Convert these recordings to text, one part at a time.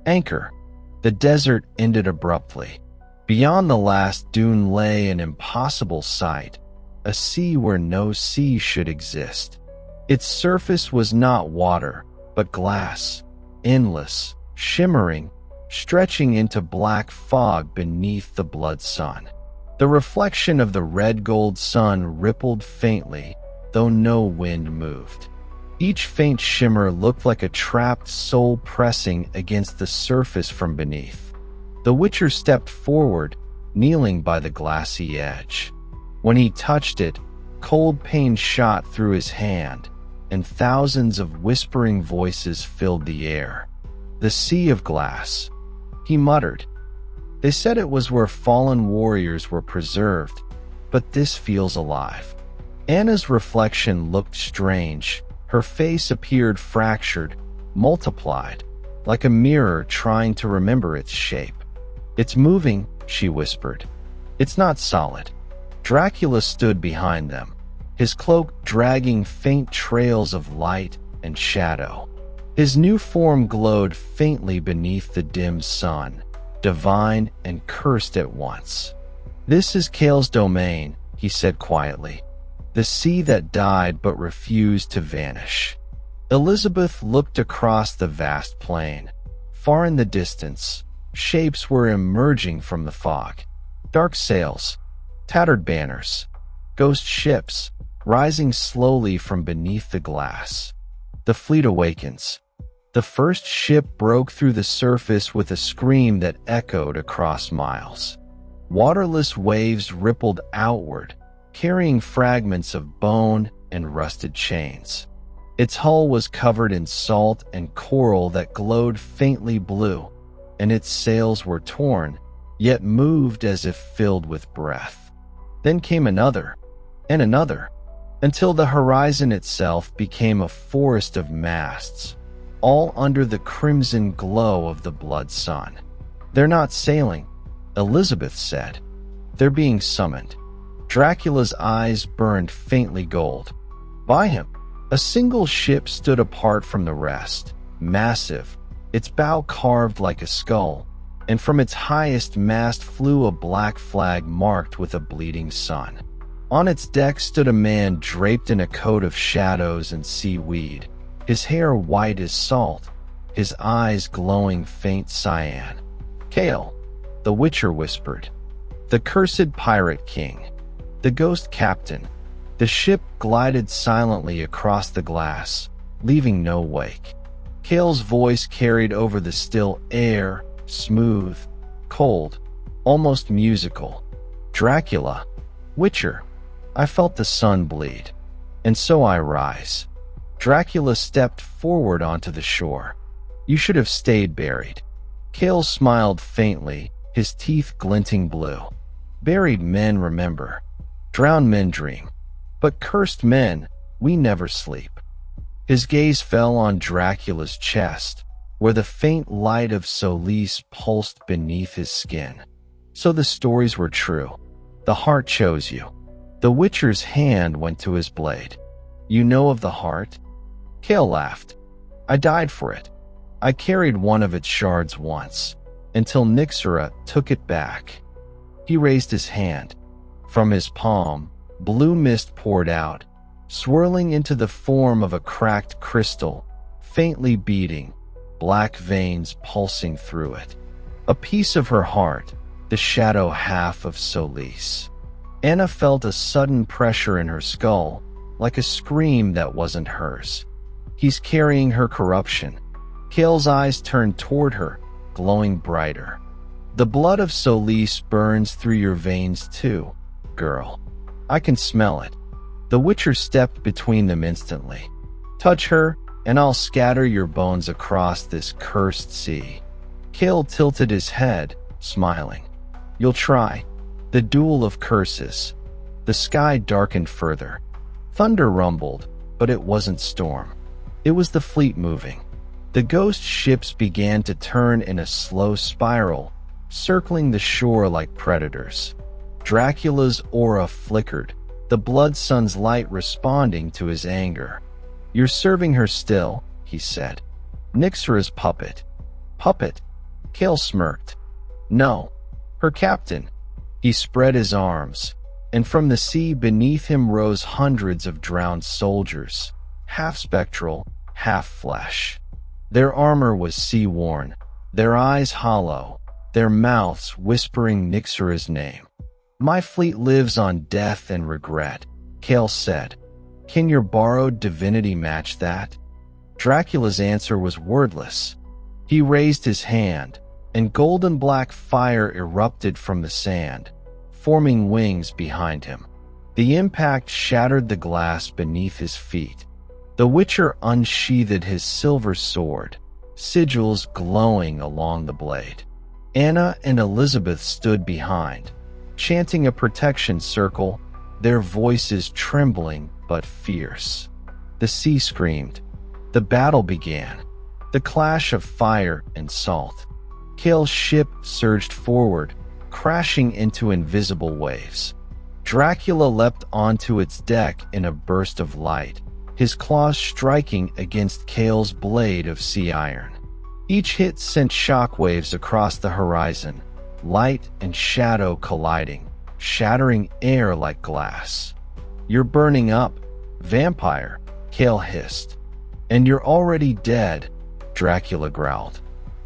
Anchor. The desert ended abruptly. Beyond the last dune lay an impossible sight, a sea where no sea should exist. Its surface was not water, but glass, endless, shimmering, stretching into black fog beneath the blood sun. The reflection of the red-gold sun rippled faintly, though no wind moved. Each faint shimmer looked like a trapped soul pressing against the surface from beneath. The Witcher stepped forward, kneeling by the glassy edge. When he touched it, cold pain shot through his hand, and thousands of whispering voices filled the air. "The sea of glass," he muttered. "They said it was where fallen warriors were preserved, but this feels alive." Anna's reflection looked strange. Her face appeared fractured, multiplied, like a mirror trying to remember its shape. "It's moving," she whispered. "It's not solid." Dracula stood behind them, his cloak dragging faint trails of light and shadow. His new form glowed faintly beneath the dim sun, divine and cursed at once. "This is Kale's domain," he said quietly. "The sea that died but refused to vanish." Elizabeth looked across the vast plain. Far in the distance, shapes were emerging from the fog. Dark sails, tattered banners, ghost ships, rising slowly from beneath the glass. The fleet awakens. The first ship broke through the surface with a scream that echoed across miles. Waterless waves rippled outward, carrying fragments of bone and rusted chains. Its hull was covered in salt and coral that glowed faintly blue, and its sails were torn, yet moved as if filled with breath. Then came another, and another, until the horizon itself became a forest of masts, all under the crimson glow of the blood sun. "They're not sailing," Elizabeth said. "They're being summoned." Dracula's eyes burned faintly gold. By him, a single ship stood apart from the rest, massive, its bow carved like a skull, and from its highest mast flew a black flag marked with a bleeding sun. On its deck stood a man draped in a coat of shadows and seaweed, his hair white as salt, his eyes glowing faint cyan. "Kale," the Witcher whispered. "The cursed pirate king. The ghost captain." The ship glided silently across the glass, leaving no wake. Kale's voice carried over the still air, smooth, cold, almost musical. "Dracula, Witcher, I felt the sun bleed, and so I rise." Dracula stepped forward onto the shore. "You should have stayed buried." Kale smiled faintly, his teeth glinting blue. "Buried men remember. Drowned men dream. But cursed men, we never sleep." His gaze fell on Dracula's chest, where the faint light of solace pulsed beneath his skin. "So the stories were true. The heart chose you." The Witcher's hand went to his blade. "You know of the heart?" Kale laughed. "I died for it. I carried one of its shards once, until Nyxera took it back." He raised his hand. From his palm, blue mist poured out, swirling into the form of a cracked crystal, faintly beating, black veins pulsing through it. A piece of her heart, the shadow half of Solis. Anna felt a sudden pressure in her skull, like a scream that wasn't hers. "He's carrying her corruption." Kale's eyes turned toward her, glowing brighter. "The blood of Solis burns through your veins too, girl. I can smell it." The Witcher stepped between them instantly. "Touch her, and I'll scatter your bones across this cursed sea." Kale tilted his head, smiling. "You'll try." The duel of curses. The sky darkened further. Thunder rumbled, but it wasn't storm. It was the fleet moving. The ghost ships began to turn in a slow spiral, circling the shore like predators. Dracula's aura flickered, the blood sun's light responding to his anger. "You're serving her still," he said. "Nyxera's puppet." "Puppet," Cale smirked. No, her captain. He spread his arms, and from the sea beneath him rose hundreds of drowned soldiers, half spectral, half flesh. Their armor was sea-worn, their eyes hollow, their mouths whispering Nyxora's name. My fleet lives on death and regret, Cale said. Can your borrowed divinity match that? Dracula's answer was wordless. He raised his hand, and golden black fire erupted from the sand, forming wings behind him. The impact shattered the glass beneath his feet. The Witcher unsheathed his silver sword, sigils glowing along the blade. Anna and Elizabeth stood behind, chanting a protection circle, their voices trembling but fierce. The sea screamed. The battle began, the clash of fire and salt. Cale's ship surged forward, crashing into invisible waves. Dracula leapt onto its deck in a burst of light, his claws striking against Cale's blade of sea iron. Each hit sent shockwaves across the horizon, light and shadow colliding, shattering air like glass. You're burning up, vampire, Cale hissed. And you're already dead, Dracula growled.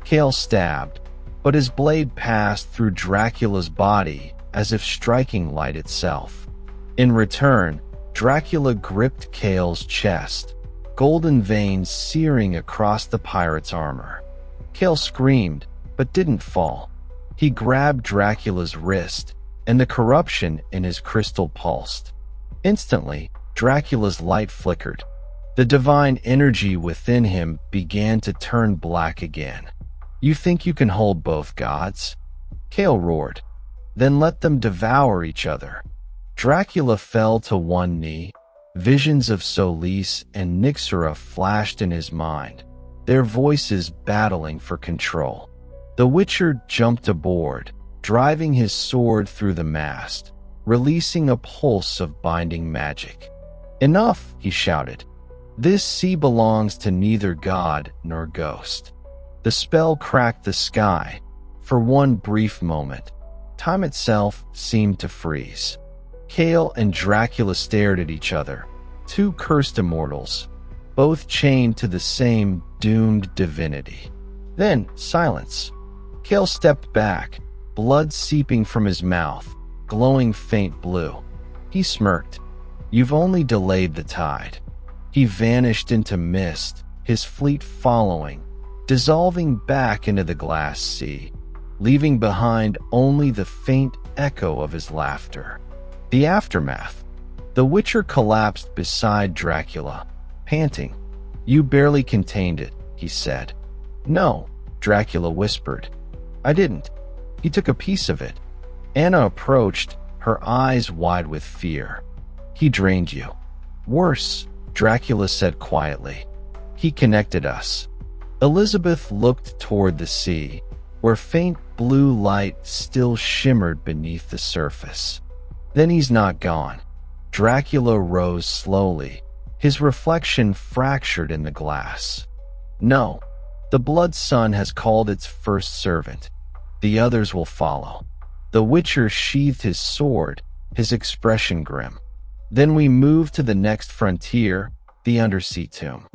Cale stabbed, but his blade passed through Dracula's body as if striking light itself. In return, Dracula gripped Cale's chest, golden veins searing across the pirate's armor. Cale screamed, but didn't fall. He grabbed Dracula's wrist, and the corruption in his crystal pulsed. Instantly, Dracula's light flickered. The divine energy within him began to turn black again. You think you can hold both gods? Cale roared. Then let them devour each other. Dracula fell to one knee. Visions of Solis and Nyxora flashed in his mind, their voices battling for control. The Witcher jumped aboard, driving his sword through the mast, releasing a pulse of binding magic. Enough, he shouted. This sea belongs to neither god nor ghost. The spell cracked the sky. For one brief moment, time itself seemed to freeze. Cale and Dracula stared at each other, two cursed immortals, both chained to the same doomed divinity. Then, silence. Cale stepped back, blood seeping from his mouth, glowing faint blue. He smirked. You've only delayed the tide. He vanished into mist, his fleet following, dissolving back into the glass sea, leaving behind only the faint echo of his laughter. The aftermath. The Witcher collapsed beside Dracula, panting. You barely contained it, he said. No, Dracula whispered. I didn't. He took a piece of it. Anna approached, her eyes wide with fear. He drained you. Worse, Dracula said quietly. He connected us. Elizabeth looked toward the sea, where faint blue light still shimmered beneath the surface. Then he's not gone. Dracula rose slowly, his reflection fractured in the glass. No, the blood sun has called its first servant. The others will follow. The Witcher sheathed his sword, his expression grim. Then we move to the next frontier, the undersea tomb.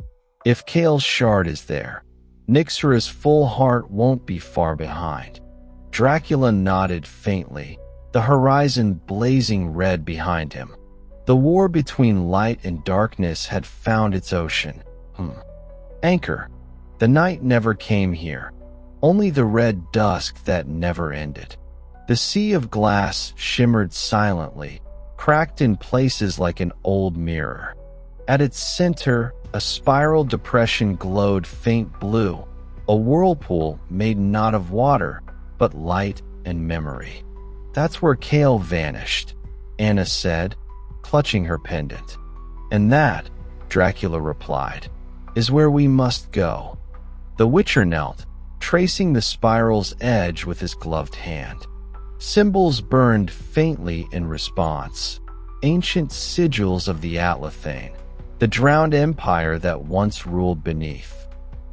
If Cale's shard is there, Nyxora's full heart won't be far behind. Dracula nodded faintly, the horizon blazing red behind him. The war between light and darkness had found its ocean. Anchor. The night never came here, only the red dusk that never ended. The sea of glass shimmered silently, cracked in places like an old mirror. At its center, a spiral depression glowed faint blue, a whirlpool made not of water, but light and memory. That's where Cale vanished, Anna said, clutching her pendant. And that, Dracula replied, is where we must go. The Witcher knelt, tracing the spiral's edge with his gloved hand. Symbols burned faintly in response, ancient sigils of the Atlathane, the drowned empire that once ruled beneath.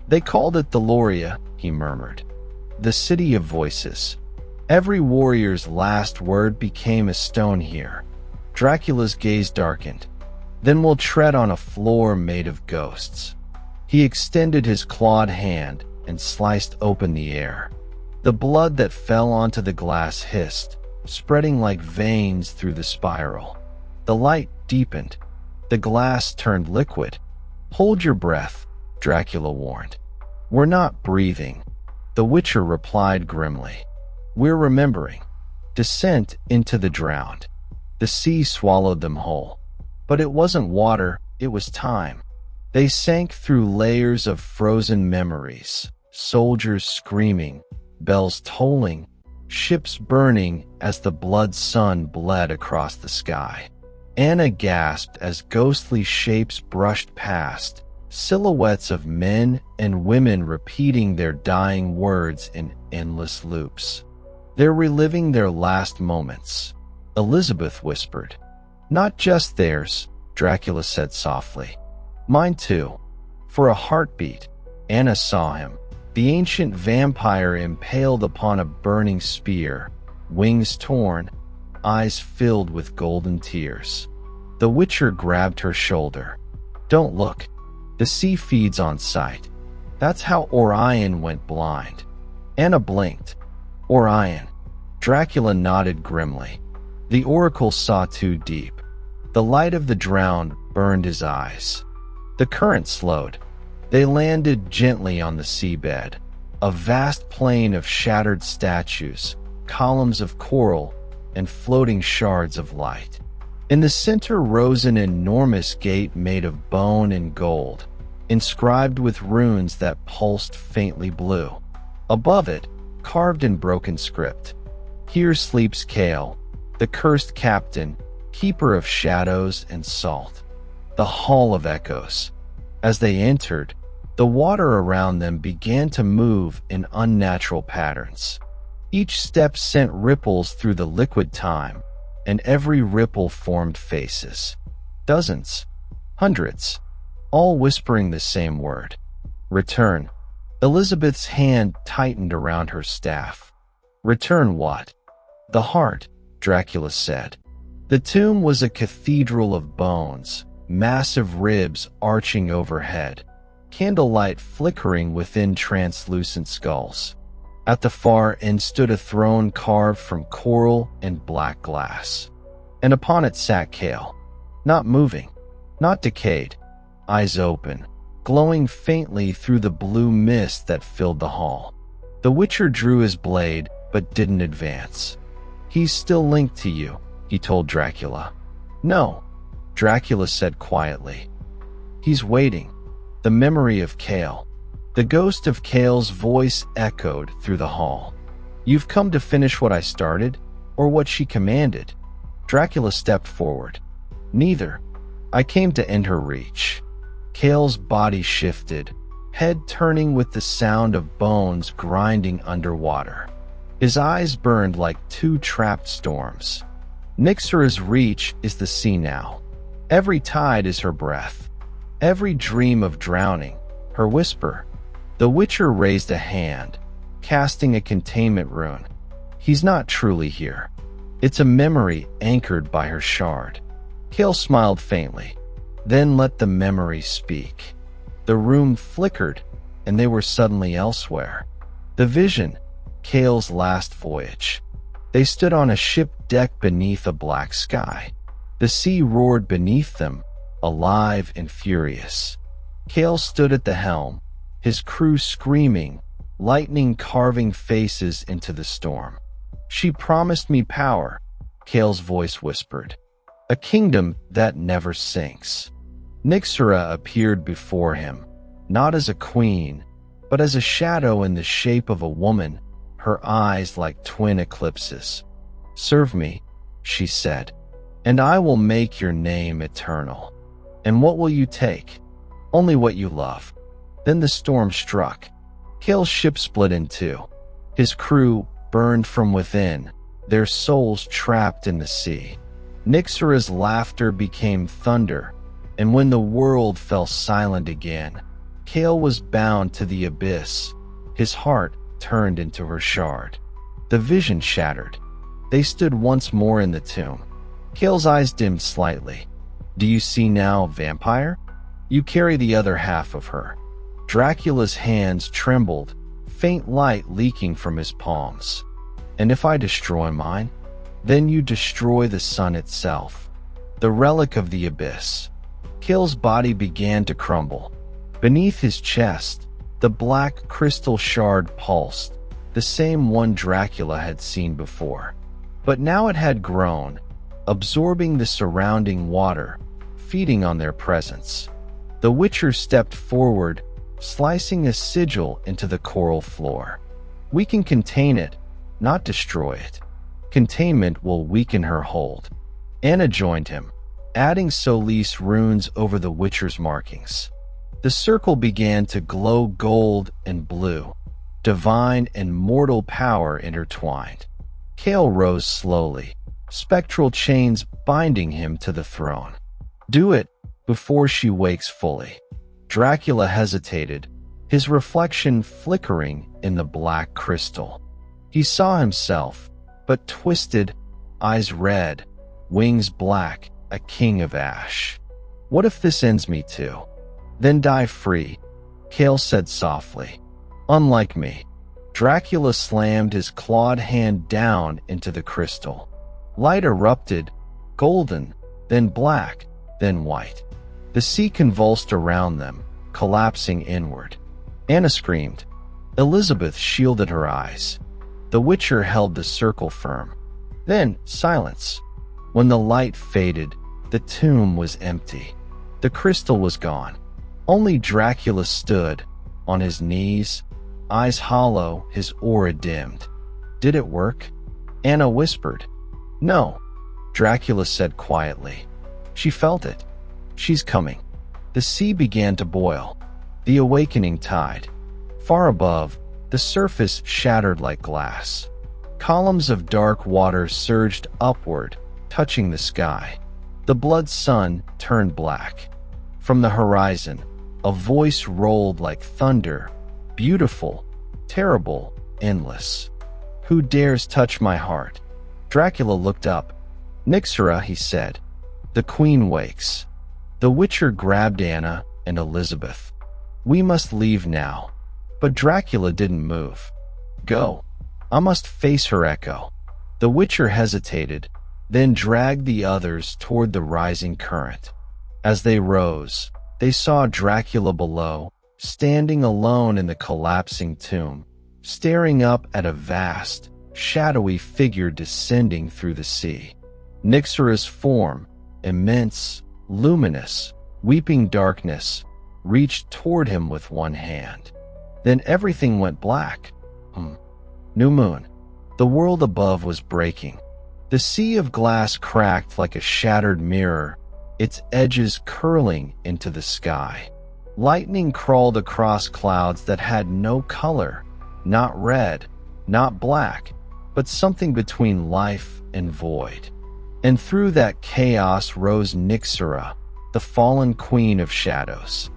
They called it the Loria, he murmured. The city of voices. Every warrior's last word became a stone here. Dracula's gaze darkened. Then we'll tread on a floor made of ghosts. He extended his clawed hand and sliced open the air. The blood that fell onto the glass hissed, spreading like veins through the spiral. The light deepened. The glass turned liquid. "Hold your breath," Dracula warned. "We're not breathing," the Witcher replied grimly. "We're remembering." Descent into the drowned. The sea swallowed them whole. But it wasn't water, it was time. They sank through layers of frozen memories, soldiers screaming, bells tolling, ships burning as the blood sun bled across the sky. Anna gasped as ghostly shapes brushed past, silhouettes of men and women repeating their dying words in endless loops. "They're reliving their last moments," Elizabeth whispered. "Not just theirs," Dracula said softly. "Mine too." For a heartbeat, Anna saw him, the ancient vampire impaled upon a burning spear, wings torn, eyes filled with golden tears. The Witcher grabbed her shoulder. "Don't look. The sea feeds on sight. That's how Orion went blind." Anna blinked. "Orion." Dracula nodded grimly. The oracle saw too deep. The light of the drowned burned his eyes. The current slowed. They landed gently on the seabed, a vast plain of shattered statues, columns of coral, and floating shards of light. In the center rose an enormous gate made of bone and gold, inscribed with runes that pulsed faintly blue. Above it, carved in broken script, "Here sleeps Kale, the cursed captain, keeper of shadows and salt." The Hall of Echoes. As they entered, the water around them began to move in unnatural patterns. Each step sent ripples through the liquid time, and every ripple formed faces. Dozens, hundreds, all whispering the same word. "Return." Elizabeth's hand tightened around her staff. "Return what?" "The heart," Dracula said. The tomb was a cathedral of bones, massive ribs arching overhead, candlelight flickering within translucent skulls. At the far end stood a throne carved from coral and black glass, and upon it sat Kale, not moving, not decayed, eyes open, glowing faintly through the blue mist that filled the hall. The Witcher drew his blade, but didn't advance. "He's still linked to you," he told Dracula. "No," Dracula said quietly. "He's waiting." The memory of Kale. The ghost of Kale's voice echoed through the hall. "You've come to finish what I started, or what she commanded?" Dracula stepped forward. "Neither. I came to end her reach." Kale's body shifted, head turning with the sound of bones grinding underwater. His eyes burned like two trapped storms. Nyxora's reach is the sea now. Every tide is her breath. Every dream of drowning, her whisper. The Witcher raised a hand, casting a containment rune. "He's not truly here. It's a memory anchored by her shard." Kale smiled faintly, then let the memory speak. The room flickered, and they were suddenly elsewhere. The vision, Kale's last voyage. They stood on a ship deck beneath a black sky. The sea roared beneath them, alive and furious. Kale stood at the helm, his crew screaming, lightning carving faces into the storm. "She promised me power," Kale's voice whispered. "A kingdom that never sinks." Nyxora appeared before him, not as a queen, but as a shadow in the shape of a woman, her eyes like twin eclipses. "Serve me," she said, "and I will make your name eternal." "And what will you take?" "Only what you love." Then the storm struck. Kale's ship split in two. His crew burned from within, their souls trapped in the sea. Nyxora's laughter became thunder, and when the world fell silent again, Kale was bound to the abyss, his heart turned into her shard. The vision shattered. They stood once more in the tomb. Cale's eyes dimmed slightly. Do you see now, vampire? You carry the other half of her. Dracula's hands trembled, faint light leaking from his palms. And if I destroy mine, then you destroy the sun itself, the relic of the abyss. Cale's body began to crumble. Beneath his chest, the black crystal shard pulsed, the same one Dracula had seen before. But now it had grown, absorbing the surrounding water, feeding on their presence. The Witcher stepped forward, slicing a sigil into the coral floor. We can contain it, not destroy it. Containment will weaken her hold. Anna joined him, adding Solis runes over the Witcher's markings. The circle began to glow gold and blue, divine and mortal power intertwined. Cale rose slowly, spectral chains binding him to the throne. Do it before she wakes fully. Dracula hesitated, his reflection flickering in the black crystal. He saw himself, but twisted, eyes red, wings black, a king of ash. What if this ends me too? Then die free, Cale said softly. Unlike me. Dracula slammed his clawed hand down into the crystal. Light erupted, golden, then black, then white. The sea convulsed around them, collapsing inward. Anna screamed. Elizabeth shielded her eyes. The Witcher held the circle firm. Then, silence. When the light faded, the tomb was empty. The crystal was gone. Only Dracula stood, on his knees, eyes hollow, his aura dimmed. Did it work? Anna whispered. No, Dracula said quietly. She felt it. She's coming. The sea began to boil. The awakening tide. Far above, the surface shattered like glass. Columns of dark water surged upward, touching the sky. The blood sun turned black. From the horizon, a voice rolled like thunder, beautiful, terrible, endless. Who dares touch my heart? Dracula looked up. Nyxera, he said. The queen wakes. The Witcher grabbed Anna and Elizabeth. We must leave now. But Dracula didn't move. Go. I must face her echo. The Witcher hesitated, then dragged the others toward the rising current. As they rose, they saw Dracula below, standing alone in the collapsing tomb, staring up at a vast, shadowy figure descending through the sea. Nyxera's form, immense, luminous, weeping darkness, reached toward him with one hand. Then everything went black. New moon. The world above was breaking. The sea of glass cracked like a shattered mirror, its edges curling into the sky. Lightning crawled across clouds that had no color, not red, not black, but something between life and void. And through that chaos rose Nyxera, the fallen queen of shadows.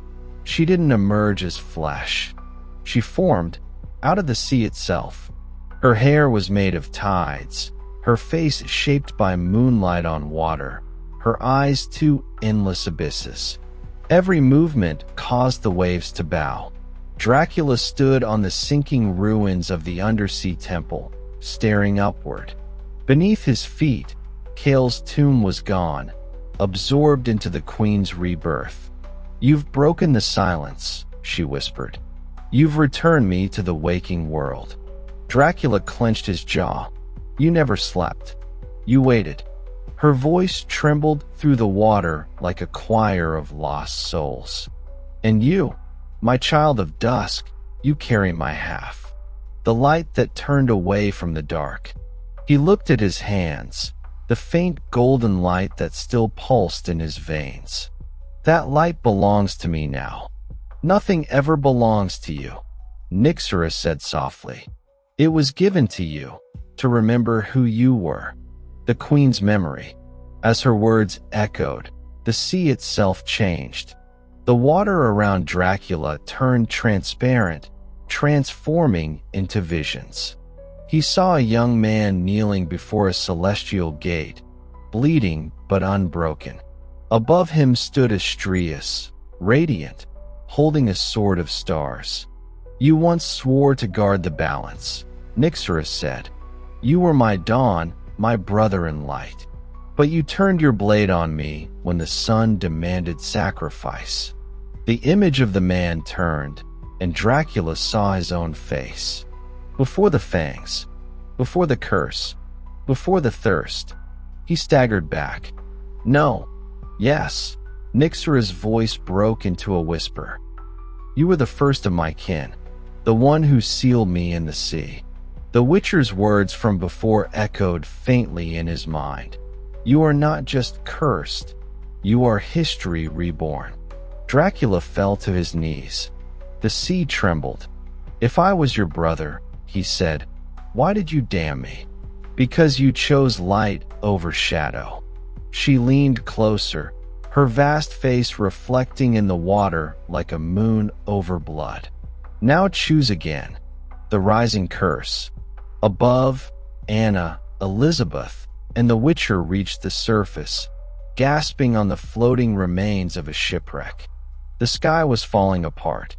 She didn't emerge as flesh. She formed out of the sea itself. Her hair was made of tides, her face shaped by moonlight on water, her eyes two endless abysses. Every movement caused the waves to bow. Dracula stood on the sinking ruins of the undersea temple, staring upward. Beneath his feet, Cale's tomb was gone, absorbed into the queen's rebirth. You've broken the silence, she whispered. You've returned me to the waking world. Dracula clenched his jaw. You never slept. You waited. Her voice trembled through the water like a choir of lost souls. And you, my child of dusk, you carry my half. The light that turned away from the dark. He looked at his hands, the faint golden light that still pulsed in his veins. That light belongs to me now. Nothing ever belongs to you, Nyxera said softly. It was given to you, to remember who you were. The queen's memory. As her words echoed, the sea itself changed. The water around Dracula turned transparent, transforming into visions. He saw a young man kneeling before a celestial gate, bleeding but unbroken. Above him stood Astrius, radiant, holding a sword of stars. "You once swore to guard the balance," Nyxoris said. "You were my dawn, my brother in light. But you turned your blade on me when the sun demanded sacrifice." The image of the man turned, and Dracula saw his own face. Before the fangs, before the curse, before the thirst, he staggered back. "No. Yes." Nyxoris' voice broke into a whisper. "You were the first of my kin, the one who sealed me in the sea." The Witcher's words from before echoed faintly in his mind. "You are not just cursed, you are history reborn." Dracula fell to his knees. The sea trembled. "If I was your brother," he said, "why did you damn me?" "Because you chose light over shadow." She leaned closer, her vast face reflecting in the water like a moon over blood. "Now choose again. The rising curse." Above, Anna, Elizabeth, and the Witcher reached the surface, gasping on the floating remains of a shipwreck. The sky was falling apart.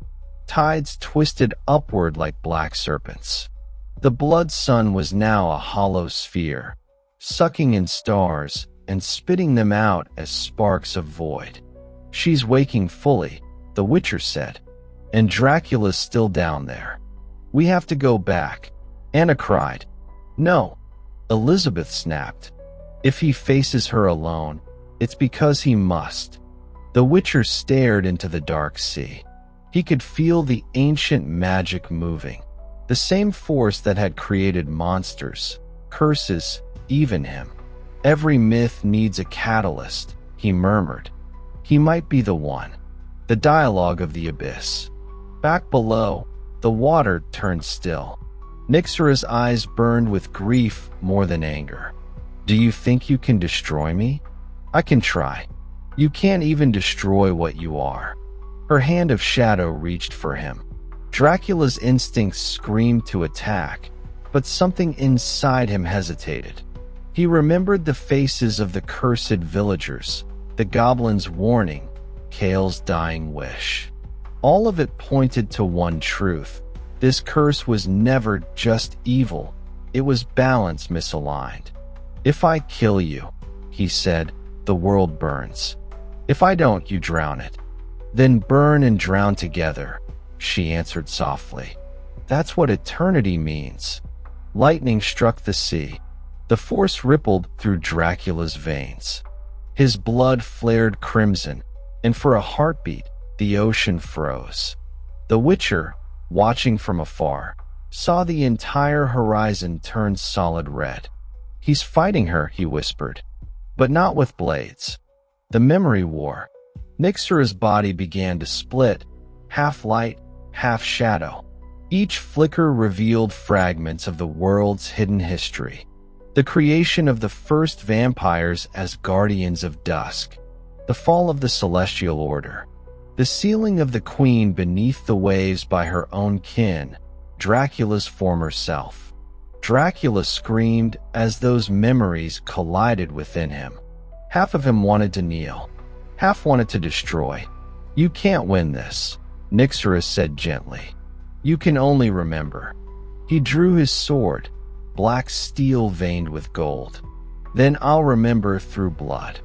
Tides twisted upward like black serpents. The blood sun was now a hollow sphere, sucking in stars and spitting them out as sparks of void. "She's waking fully," the Witcher said, "and Dracula's still down there. We have to go back." Anna cried. "No," Elizabeth snapped. "If he faces her alone, it's because he must." The Witcher stared into the dark sea. He could feel the ancient magic moving, the same force that had created monsters, curses, even him. "Every myth needs a catalyst," he murmured. He might be the one. The dialogue of the abyss. Back below, the water turned still. Nyxoris' eyes burned with grief more than anger. "Do you think you can destroy me? I can try. You can't even destroy what you are." Her hand of shadow reached for him. Dracula's instincts screamed to attack, but something inside him hesitated. He remembered the faces of the cursed villagers, the goblin's warning, Kale's dying wish. All of it pointed to one truth. This curse was never just evil. It was balance misaligned. "If I kill you," he said, "the world burns. If I don't, you drown it." "Then burn and drown together," she answered softly. "That's what eternity means." Lightning struck the sea. The force rippled through Dracula's veins. His blood flared crimson, and for a heartbeat, the ocean froze. The Witcher, watching from afar, saw the entire horizon turn solid red. "He's fighting her," he whispered, "but not with blades." The memory war. Nyxoris' body began to split, half light, half shadow. Each flicker revealed fragments of the world's hidden history. The creation of the first vampires as guardians of dusk. The fall of the celestial order. The sealing of the queen beneath the waves by her own kin, Dracula's former self. Dracula screamed as those memories collided within him. Half of him wanted to kneel. Half wanted to destroy. "You can't win this," Nyxoris said gently. "You can only remember." He drew his sword, black steel veined with gold. "Then I'll remember through blood."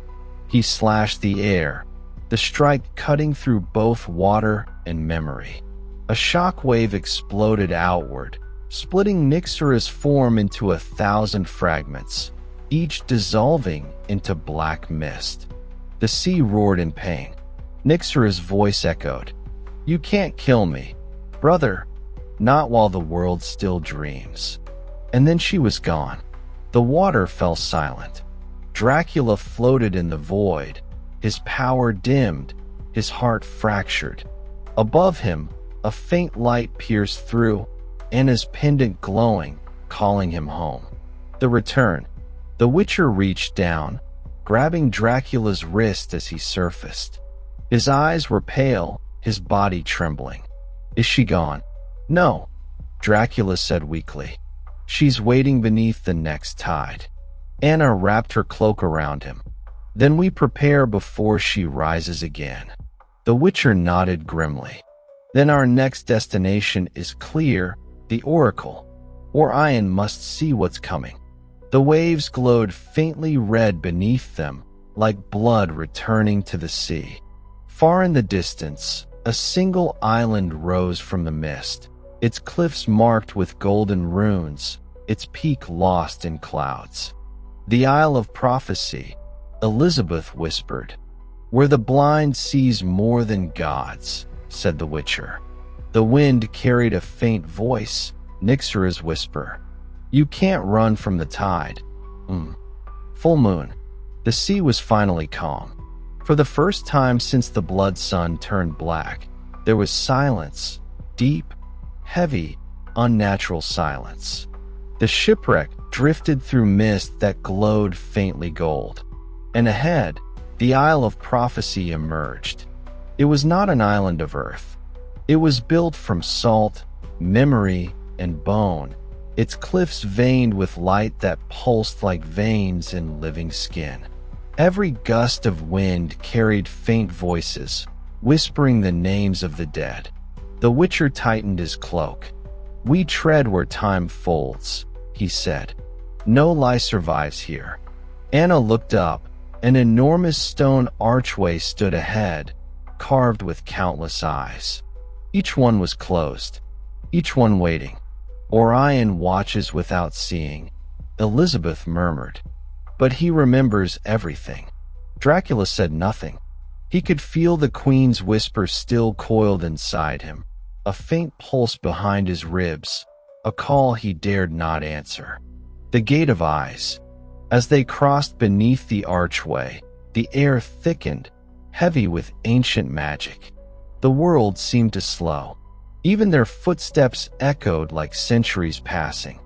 He slashed the air, the strike cutting through both water and memory. A shock wave exploded outward, splitting Nyxoris' form into 1,000 fragments, each dissolving into black mist. The sea roared in pain. Nyxoris' voice echoed, "You can't kill me, brother, not while the world still dreams." And then she was gone. The water fell silent. Dracula floated in the void, his power dimmed, his heart fractured. Above him, a faint light pierced through, Anna's pendant glowing, calling him home. The return. The Witcher reached down, grabbing Dracula's wrist as he surfaced. His eyes were pale, his body trembling. "Is she gone?" No, Dracula said weakly. She's waiting beneath the next tide. Anna wrapped her cloak around him. Then we prepare before she rises again. The Witcher nodded grimly. Then our next destination is clear, the Oracle. Orion must see what's coming. The waves glowed faintly red beneath them, like blood returning to the sea. Far in the distance, a single island rose from the mist, its cliffs marked with golden runes, its peak lost in clouds. The Isle of Prophecy, Elizabeth whispered. Where the blind sees more than gods, said the Witcher. The wind carried a faint voice, Nyxera's whisper. You can't run from the tide. Full moon. The sea was finally calm. For the first time since the blood sun turned black, there was silence, deep, heavy, unnatural silence. The shipwreck drifted through mist that glowed faintly gold. And ahead, the Isle of Prophecy emerged. It was not an island of earth. It was built from salt, memory, and bone, its cliffs veined with light that pulsed like veins in living skin. Every gust of wind carried faint voices, whispering the names of the dead. The Witcher tightened his cloak. We tread where time folds, he said. No lie survives here. Anna looked up. An enormous stone archway stood ahead, carved with countless eyes. Each one was closed, each one waiting. Orion watches without seeing, Elizabeth murmured. But he remembers everything. Dracula said nothing. He could feel the Queen's whisper still coiled inside him, a faint pulse behind his ribs, a call he dared not answer. The Gate of Eyes. As they crossed beneath the archway, the air thickened, heavy with ancient magic. The world seemed to slow. Even their footsteps echoed like centuries passing.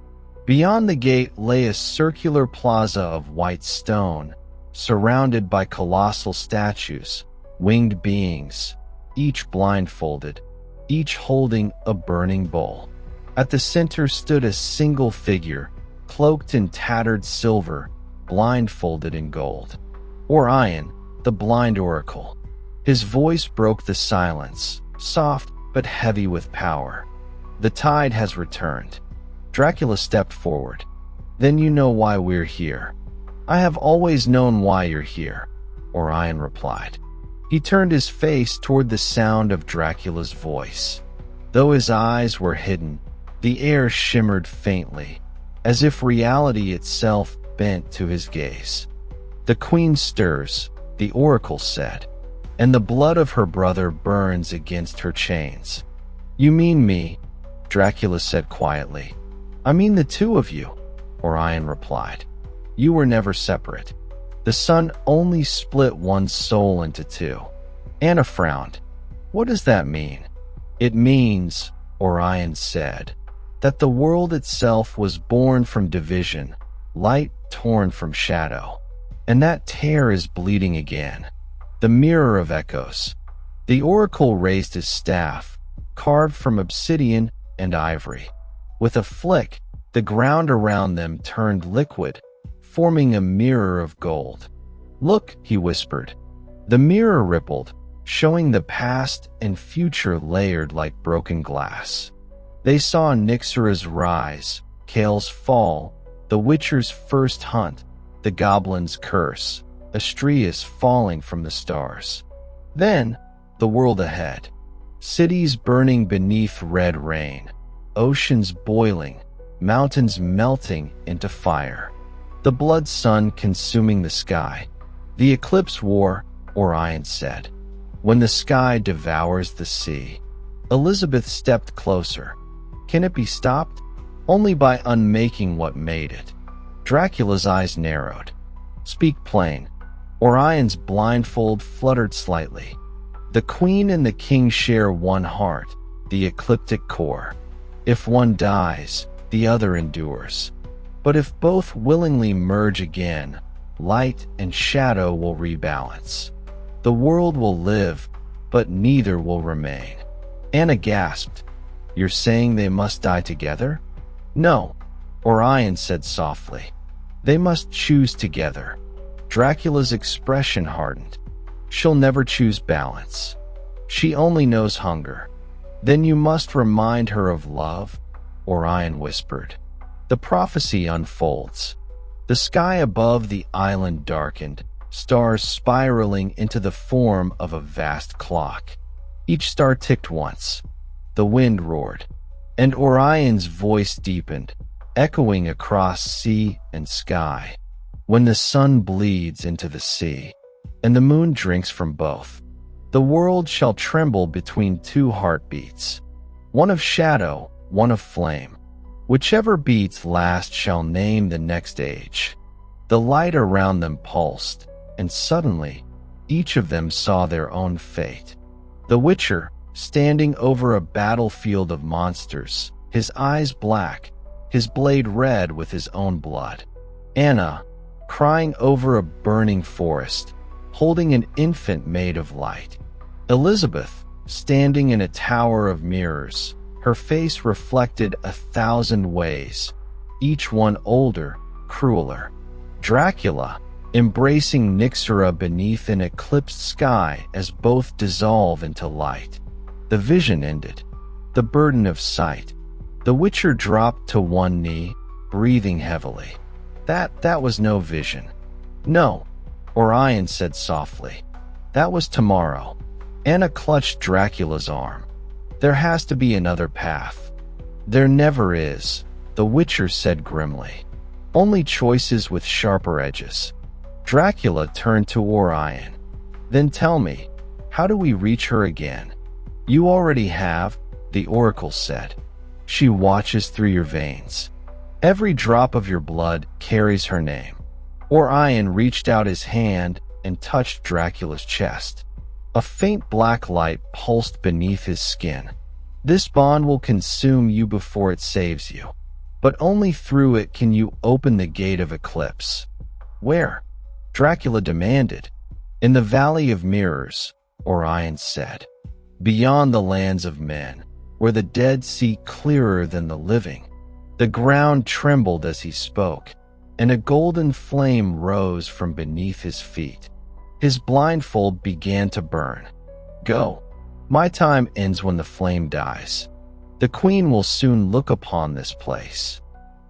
Beyond the gate lay a circular plaza of white stone, surrounded by colossal statues, winged beings, each blindfolded, each holding a burning bowl. At the center stood a single figure, cloaked in tattered silver, blindfolded in gold. Orion, the blind oracle. His voice broke the silence, soft but heavy with power. The tide has returned. Dracula stepped forward. Then you know why we're here. I have always known why you're here, Orion replied. He turned his face toward the sound of Dracula's voice. Though his eyes were hidden, the air shimmered faintly, as if reality itself bent to his gaze. The Queen stirs, the oracle said, and the blood of her brother burns against her chains. You mean me, Dracula said quietly. I mean the two of you, Orion replied. You were never separate. The sun only split one's soul into two. Anna frowned. What does that mean? It means, Orion said, that the world itself was born from division, light torn from shadow. And that tear is bleeding again. The mirror of echoes. The oracle raised his staff, carved from obsidian and ivory. With a flick, the ground around them turned liquid, forming a mirror of gold. Look, he whispered. The mirror rippled, showing the past and future layered like broken glass. They saw Nyxera's rise, Kale's fall, the Witcher's first hunt, the Goblin's curse, Astrius falling from the stars. Then, the world ahead. Cities burning beneath red rain, oceans boiling, mountains melting into fire. The blood sun consuming the sky. The eclipse war, Orion said. When the sky devours the sea. Elizabeth stepped closer. Can it be stopped? Only by unmaking what made it. Dracula's eyes narrowed. Speak plain. Orion's blindfold fluttered slightly. The Queen and the King share one heart, the ecliptic core. If one dies, the other endures. But if both willingly merge again, light and shadow will rebalance. The world will live, but neither will remain. Anna gasped. You're saying they must die together? No, Orion said softly. They must choose together. Dracula's expression hardened. She'll never choose balance. She only knows hunger. Then you must remind her of love, Orion whispered. The prophecy unfolds. The sky above the island darkened, stars spiraling into the form of a vast clock. Each star ticked once. The wind roared, and Orion's voice deepened, echoing across sea and sky. When the sun bleeds into the sea, and the moon drinks from both, the world shall tremble between two heartbeats, one of shadow, one of flame. Whichever beats last shall name the next age. The light around them pulsed, and suddenly, each of them saw their own fate. The Witcher, standing over a battlefield of monsters, his eyes black, his blade red with his own blood. Anna, crying over a burning forest, holding an infant made of light. Elizabeth, standing in a tower of mirrors, her face reflected 1,000 ways, each one older, crueler. Dracula, embracing Nyxera beneath an eclipsed sky as both dissolve into light. The vision ended. The burden of sight. The Witcher dropped to one knee, breathing heavily. That was no vision. No, Orion said softly. That was tomorrow. Anna clutched Dracula's arm. There has to be another path. There never is, the Witcher said grimly. Only choices with sharper edges. Dracula turned to Orion. Then tell me, how do we reach her again? You already have, the oracle said. She watches through your veins. Every drop of your blood carries her name. Orion reached out his hand and touched Dracula's chest. A faint black light pulsed beneath his skin. This bond will consume you before it saves you. But only through it can you open the gate of eclipse. Where? Dracula demanded. In the Valley of Mirrors, Orion said. Beyond the lands of men, where the dead see clearer than the living. The ground trembled as he spoke, and a golden flame rose from beneath his feet. His blindfold began to burn. Go. My time ends when the flame dies. The queen will soon look upon this place.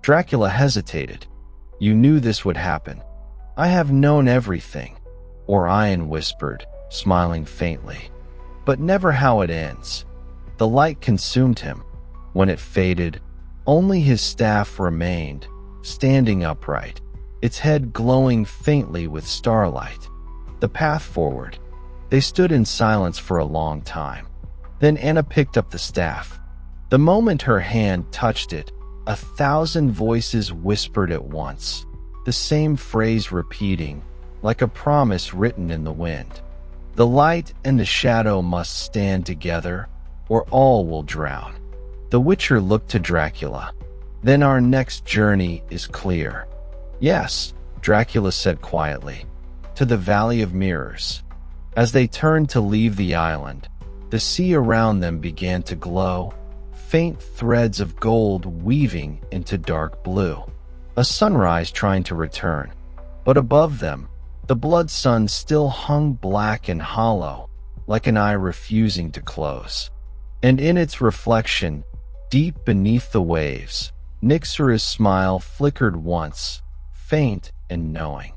Dracula hesitated. You knew this would happen. I have known everything, Orion whispered, smiling faintly. But never how it ends. The light consumed him. When it faded, only his staff remained, standing upright, its head glowing faintly with starlight. The path forward. They stood in silence for a long time. Then Anna picked up the staff. The moment her hand touched it, 1,000 voices whispered at once, the same phrase repeating, like a promise written in the wind. The light and the shadow must stand together, or all will drown. The Witcher looked to Dracula. Then our next journey is clear. Yes, Dracula said quietly. To the Valley of Mirrors. As they turned to leave the island, the sea around them began to glow, faint threads of gold weaving into dark blue. A sunrise trying to return. But above them, the blood sun still hung black and hollow, like an eye refusing to close. And in its reflection, deep beneath the waves, Nyxera's smile flickered once, faint and knowing.